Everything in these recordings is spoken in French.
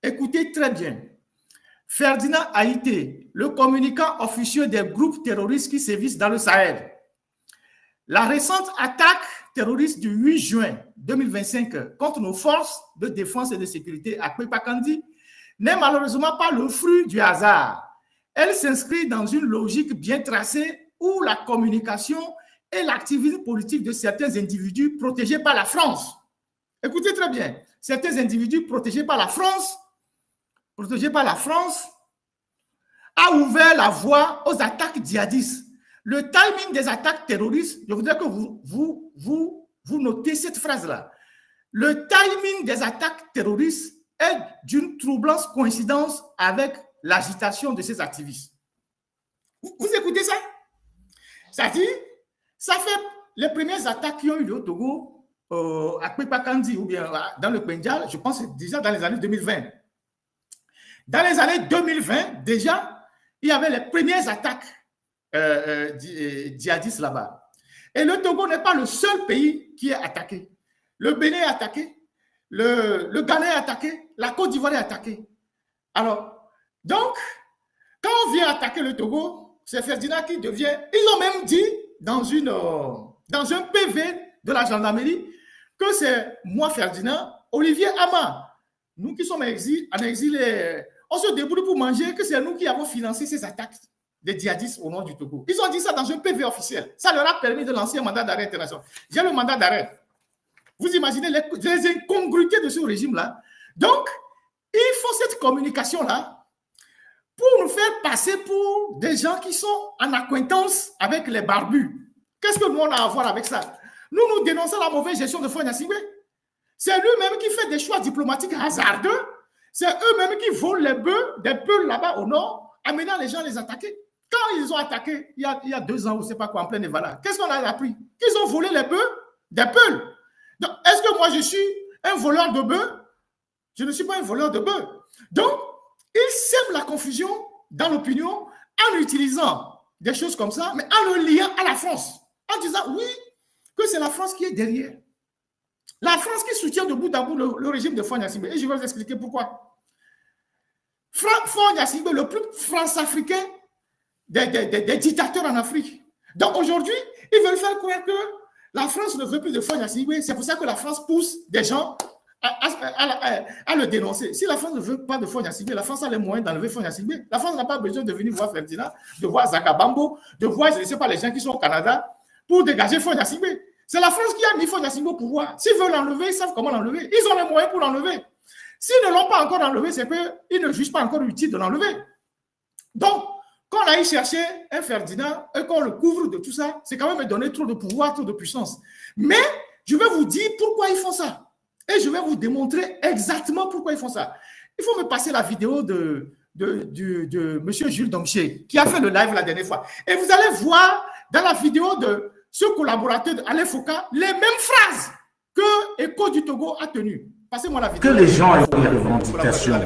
Écoutez très bien. Ferdinand Haïté, le communicant officieux des groupes terroristes qui sévissent dans le Sahel. La récente attaque terroriste du 8 juin 2025 contre nos forces de défense et de sécurité à Kpepakandi n'est malheureusement pas le fruit du hasard. Elle s'inscrit dans une logique bien tracée où la communication et l'activisme politique de certains individus protégés par la France. Écoutez très bien, certains individus protégés par la France a ouvert la voie aux attaques djihadistes. Le timing des attaques terroristes, je voudrais que vous notez cette phrase-là. Le timing des attaques terroristes est d'une troublante coïncidence avec l'agitation de ces activistes. Vous écoutez ça? Ça dit, ça fait les premières attaques qui ont eu lieu au Togo, à Kpepakandi ou bien dans le Pendjal, je pense déjà dans les années 2020. Dans les années 2020, déjà, il y avait les premières attaques djihadistes là-bas. Et le Togo n'est pas le seul pays qui est attaqué. Le Bénin est attaqué, le Ghana est attaqué, la Côte d'Ivoire est attaquée. Alors, donc, quand on vient attaquer le Togo, c'est Ferdinand qui devient... Ils ont même dit dans un PV de la gendarmerie que c'est moi, Ferdinand, Olivier Ama, nous qui sommes en exil, on se débrouille pour manger, que c'est nous qui avons financé ces attaques des djihadistes au nord du Togo. Ils ont dit ça dans un PV officiel. Ça leur a permis de lancer un mandat d'arrêt international. J'ai le mandat d'arrêt. Vous imaginez les incongruités de ce régime-là. Donc, il faut cette communication-là pour nous faire passer pour des gens qui sont en acquaintance avec les barbus. Qu'est-ce que nous on a à voir avec ça? Nous dénonçons la mauvaise gestion de Faure Gnassingbé. C'est lui-même qui fait des choix diplomatiques hasardeux. C'est eux-mêmes qui volent les bœufs, des peuls là-bas au nord, amenant les gens à les attaquer. Quand ils ont attaqué, il y a 2 ans, ou je ne sais pas quoi, en plein Nevala, qu'est-ce qu'on a appris? Qu'ils ont volé les bœufs, des peuls. Donc, est-ce que moi, je suis un voleur de bœufs? Je ne suis pas un voleur de bœufs. Donc, ils sèment la confusion dans l'opinion en utilisant des choses comme ça, mais en le liant à la France, en disant, oui, que c'est la France qui est derrière. La France qui soutient de bout en bout le régime de Faure Gnassingbé. Et je vais vous expliquer pourquoi. Faure Gnassingbé, le plus france-africain des dictateurs en Afrique. Donc aujourd'hui, ils veulent faire croire que la France ne veut plus de Faure Gnassingbé. C'est pour ça que la France pousse des gens à le dénoncer. Si la France ne veut pas de Faure Gnassingbé, la France a les moyens d'enlever Faure Gnassingbé. La France n'a pas besoin de venir voir Ferdinand, de voir Zakabambo, de voir, je ne sais pas, les gens qui sont au Canada pour dégager Faure Gnassingbé. C'est la France qui a mis Faure Gnassingbé au pouvoir. S'ils veulent l'enlever, ils savent comment l'enlever. Ils ont les moyens pour l'enlever. S'ils ne l'ont pas encore enlevé, c'est qu'ils ne jugent pas encore utile de l'enlever. Donc, quand on a cherché un Ferdinand et qu'on le couvre de tout ça, c'est quand même donner trop de pouvoir, trop de puissance. Mais je vais vous dire pourquoi ils font ça. Et je vais vous démontrer exactement pourquoi ils font ça. Il faut me passer la vidéo de M. Jules Domché, qui a fait le live la dernière fois. Et vous allez voir dans la vidéo de ce collaborateur d'Alain Foucault les mêmes phrases que Écho du Togo a tenues. Passez-moi la vidéo. Que les gens aient des revendications.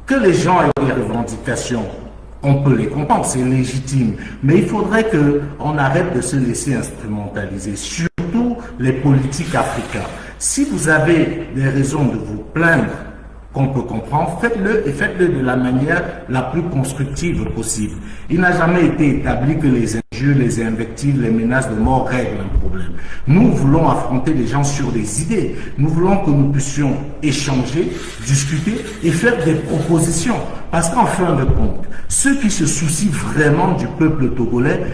Que les gens aient des revendications. On peut les comprendre, c'est légitime. Mais il faudrait qu'on arrête de se laisser instrumentaliser, surtout les politiques africains. Si vous avez des raisons de vous plaindre, qu'on peut comprendre, faites-le et faites-le de la manière la plus constructive possible. Il n'a jamais été établi que les injures, les invectives, les menaces de mort règlent un problème. Nous voulons affronter les gens sur des idées. Nous voulons que nous puissions échanger, discuter et faire des propositions. Parce qu'en fin de compte, ceux qui se soucient vraiment du peuple togolais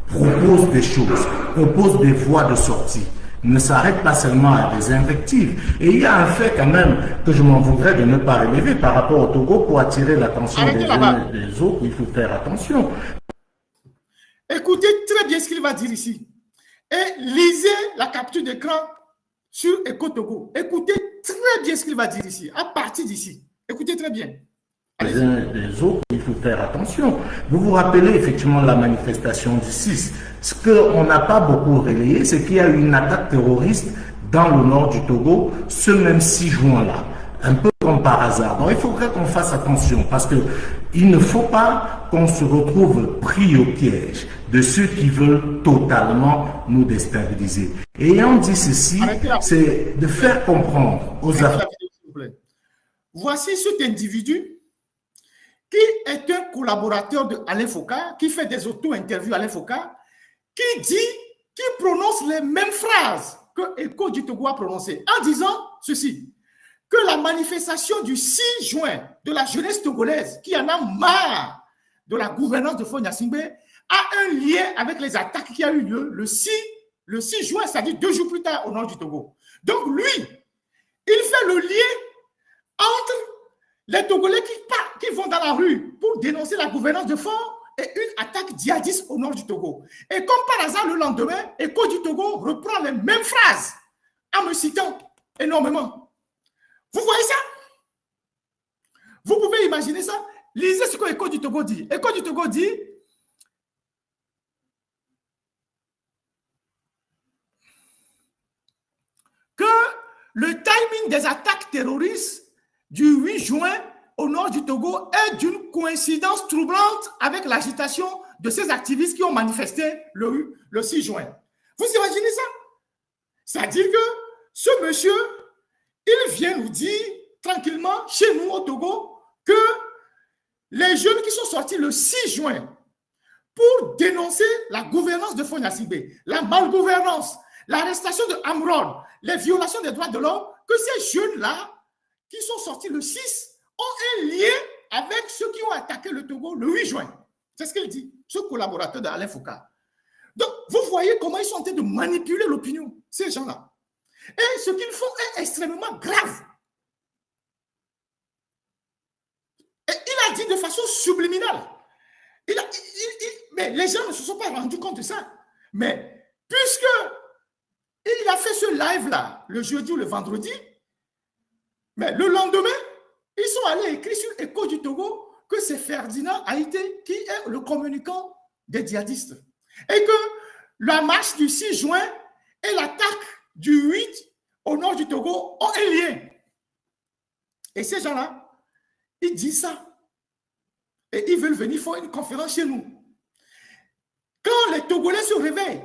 proposent des choses, proposent des voies de sortie. Ne s'arrête pas seulement à des invectives. Et il y a un fait quand même que je m'en voudrais de ne pas relever par rapport au Togo pour attirer l'attention des uns et des autres. Il faut faire attention. Écoutez très bien ce qu'il va dire ici. Et lisez la capture d'écran sur Écho Togo. Écoutez très bien ce qu'il va dire ici, à partir d'ici. Écoutez très bien. Les uns et les autres, il faut faire attention. Vous vous rappelez effectivement la manifestation du 6. Ce qu'on n'a pas beaucoup relayé, c'est qu'il y a eu une attaque terroriste dans le nord du Togo ce même 6 juin-là. Un peu comme par hasard. Donc il faudrait qu'on fasse attention parce qu'il ne faut pas qu'on se retrouve pris au piège de ceux qui veulent totalement nous déstabiliser. Et ayant dit ceci, c'est de faire comprendre aux Africains. voici cet individu qui est un collaborateur de Alain Foka, qui fait des auto-interviews à Alain Foka, qui prononce les mêmes phrases que Eko du Togo a prononcées, en disant ceci, que la manifestation du 6 juin de la jeunesse togolaise, qui en a marre de la gouvernance de Faure Gnassingbé, a un lien avec les attaques qui a eu lieu le 6 juin, c'est-à-dire 2 jours plus tard au nord du Togo. Donc lui, il fait le lien entre les Togolais qui vont dans la rue pour dénoncer la gouvernance de Faure et une attaque djihadiste au nord du Togo. Et comme par hasard, le lendemain, Eko du Togo reprend les mêmes phrases en me citant énormément. Vous voyez ça? Vous pouvez imaginer ça? Lisez ce que Eko du Togo dit. Eko du Togo dit que le timing des attaques terroristes du 8 juin au nord du Togo est d'une coïncidence troublante avec l'agitation de ces activistes qui ont manifesté le 6 juin. Vous imaginez ça? C'est-à-dire que ce monsieur, il vient nous dire tranquillement chez nous au Togo que les jeunes qui sont sortis le 6 juin pour dénoncer la gouvernance de Faure Gnassingbé, la malgouvernance, l'arrestation de Amron, les violations des droits de l'homme, que ces jeunes-là qui sont sortis le 6 ont un lien avec ceux qui ont attaqué le Togo le 8 juin. C'est ce qu'il dit, ce collaborateur d'Alain Foka. Donc, vous voyez comment ils sont en train de manipuler l'opinion, ces gens-là. Et ce qu'ils font est extrêmement grave. Et il a dit de façon subliminale. Mais les gens ne se sont pas rendus compte de ça. Mais puisque il a fait ce live-là, le jeudi ou le vendredi, mais le lendemain, ils sont allés écrire sur Eko du Togo que c'est Ferdinand Haïté qui est le communicant des djihadistes. Et que la marche du 6 juin et l'attaque du 8 au nord du Togo ont un lien. Et ces gens-là, ils disent ça. Et ils veulent venir faire une conférence chez nous. Quand les Togolais se réveillent,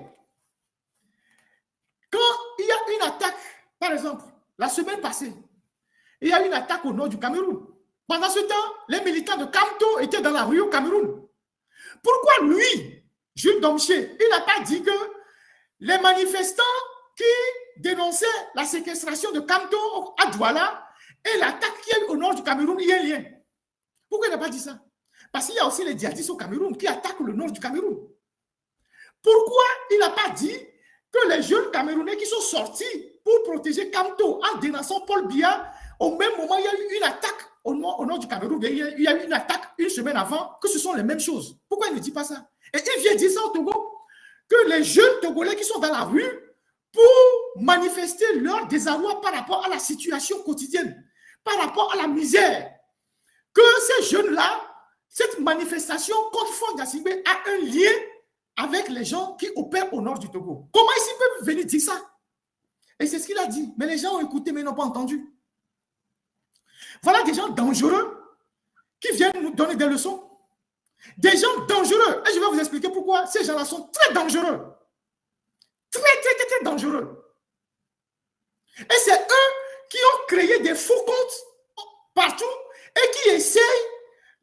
quand il y a une attaque, par exemple, la semaine passée, il y a une attaque au nord du Cameroun. Pendant ce temps, les militants de Kamto étaient dans la rue au Cameroun. Pourquoi lui, Jules Domché, il n'a pas dit que les manifestants qui dénonçaient la séquestration de Kamto à Douala et l'attaque qui est au nord du Cameroun, il y a un lien? Pourquoi il n'a pas dit ça? Parce qu'il y a aussi les djihadistes au Cameroun qui attaquent le nord du Cameroun. Pourquoi il n'a pas dit que les jeunes Camerounais qui sont sortis pour protéger Kamto en dénonçant Paul Biya, au même moment, il y a eu une attaque au nord du Cameroun, il y a eu une attaque une semaine avant, que ce sont les mêmes choses? Pourquoi il ne dit pas ça? Et il vient dire ça au Togo, que les jeunes Togolais qui sont dans la rue pour manifester leur désarroi par rapport à la situation quotidienne, par rapport à la misère, que ces jeunes-là, cette manifestation contre Faure Gnassingbé a un lien avec les gens qui opèrent au nord du Togo. Comment ils peuvent venir dire ça? Et c'est ce qu'il a dit. Mais les gens ont écouté, mais n'ont pas entendu. Voilà des gens dangereux qui viennent nous donner des leçons. Des gens dangereux. Et je vais vous expliquer pourquoi ces gens-là sont très dangereux. Très dangereux. Et c'est eux qui ont créé des faux comptes partout et qui essayent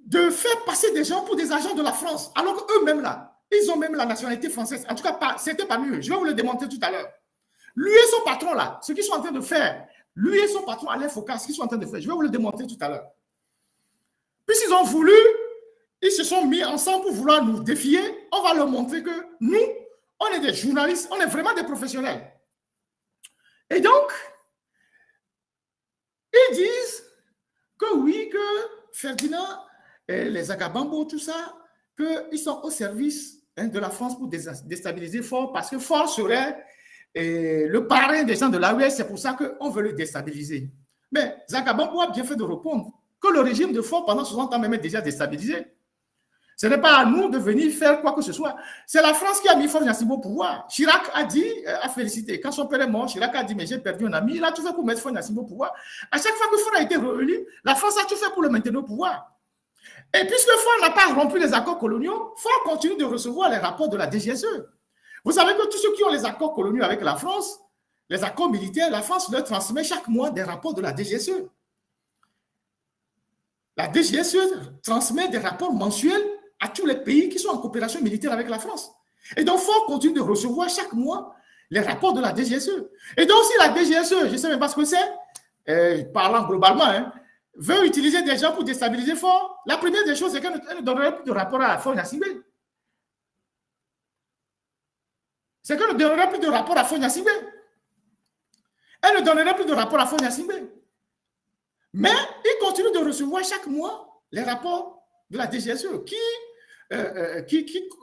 de faire passer des gens pour des agents de la France. Alors qu'eux-mêmes là, ils ont même la nationalité française. En tout cas, c'était parmi eux. Je vais vous le démontrer tout à l'heure. Lui et son patron là, ce qu'ils sont en train de faire, lui et son patron Alain Foka, ce qu'ils sont en train de faire, je vais vous le démontrer tout à l'heure. Puisqu'ils ont voulu, ils se sont mis ensemble pour vouloir nous défier, on va leur montrer que nous, on est des journalistes, on est vraiment des professionnels. Et donc, ils disent que oui, que Ferdinand et les Agabambo, tout ça, qu'ils sont au service de la France pour déstabiliser Faure, parce que Faure serait le parrain des gens de l'AUS, c'est pour ça qu'on veut le déstabiliser. Mais Zagabambo a bien fait de répondre que le régime de Faure pendant 60 ans même est déjà déstabilisé. Ce n'est pas à nous de venir faire quoi que ce soit. C'est la France qui a mis Faure Gnassingbé au pouvoir. Chirac a dit, a félicité. Quand son père est mort, Chirac a dit, mais j'ai perdu un ami. Il a tout fait pour mettre Faure Gnassingbé au pouvoir. À chaque fois que Faure a été réélu, la France a tout fait pour le maintenir au pouvoir. Et puisque Faure n'a pas rompu les accords coloniaux, Faure continue de recevoir les rapports de la DGSE. Vous savez que tous ceux qui ont les accords coloniaux avec la France, les accords militaires, la France leur transmet chaque mois des rapports de la DGSE. la DGSE transmet des rapports mensuels à tous les pays qui sont en coopération militaire avec la France. Et donc, il faut continuer de recevoir chaque mois les rapports de la DGSE. Et donc, si la DGSE, je ne sais même pas ce que c'est, parlant globalement, hein, veut utiliser des gens pour déstabiliser fort, la première des choses, c'est qu'elle ne donnerait plus de rapport à Foy Gnassingbé. C'est qu'elle ne donnerait plus de rapport à Foy Gnassingbé. Elle ne donnerait plus de rapport à Foy Gnassingbé. Mais il continue de recevoir chaque mois les rapports de la DGSE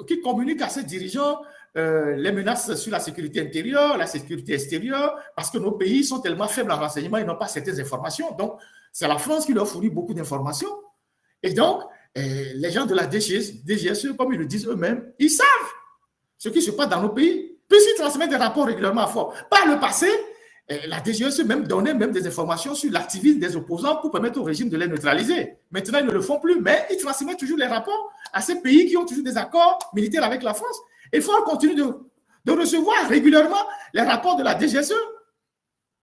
qui communique à ses dirigeants les menaces sur la sécurité intérieure, la sécurité extérieure, parce que nos pays sont tellement faibles en renseignement, ils n'ont pas certaines informations. Donc, c'est la France qui leur fournit beaucoup d'informations. Et donc, les gens de la DGSE, comme ils le disent eux-mêmes, ils savent ce qui se passe dans nos pays, puisqu'ils transmettent des rapports régulièrement à fort. Par le passé, la DGSE même donnait même des informations sur l'activisme des opposants pour permettre au régime de les neutraliser. Maintenant, ils ne le font plus, mais ils transmettent toujours les rapports à ces pays qui ont toujours des accords militaires avec la France. Il faut continuer de recevoir régulièrement les rapports de la DGSE